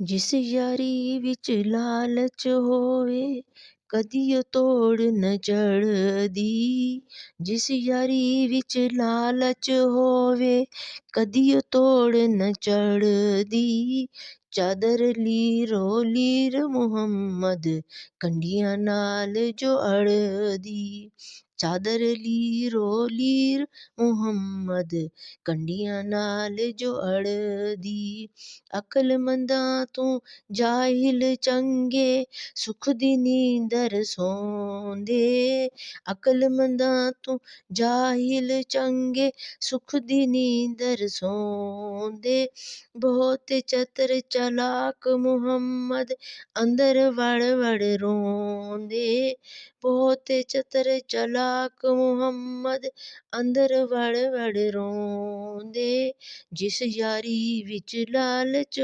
ਜਿਸ ਯਾਰੀ ਵਿੱਚ ਲਾਲਚ ਹੋਵੇ ਕਦੀ ਉਹ ਤੋੜ ਨ ਚੜ੍ਹਦੀ। ਜਿਸ ਯਾਰੀ ਵਿੱਚ ਲਾਲਚ ਹੋਵੇ ਕਦੀ ਉਹ ਤੋੜ ਨ ਚੜ੍ਹਦੀ। ਚਾਦਰ ਲੀਰੋ ਲੀਰ ਮੁਹੰਮਦ ਕੰਢੀਆਂ ਨਾਲ ਜੋ ਅੜਦੀ। ਚਾਦਰ ਲੀਰੋ ਲੀਰ ਮੁਹੰਮਦ ਕੰਢੀਆਂ ਨਾਲ ਜੋ ਅੜਦੀ। ਅਕਲਮੰਦਾਂ ਤੂੰ ਜਾਹਿਲ ਚੰਗੇ ਸੁਖ ਦੀ ਨੀਂਦਰ ਸੌਂਦੇ। ਅਕਲਮੰਦਾਂ ਤੂੰ ਜਾਹਿਲ ਚੰਗੇ ਸੁਖ ਦੀ ਨੀਂਦਰ ਸੌਂਦੇ। ਬਹੁਤ ਚਤਰ ਚਲਾਕ ਮੁਹੰਮਦ ਅੰਦਰ ਵੜ ਵੜ ਰੋਂਦੇ। ਬਹੁਤ ਚਤਰ ਚਲਾਕ ਮੁਹੰਮਦ ਅੰਦਰ ਵੜ ਵੜ ਰੋਂਦੇ। ਜਿਸ ਯਾਰੀ ਵਿੱਚ ਲਾਲਚ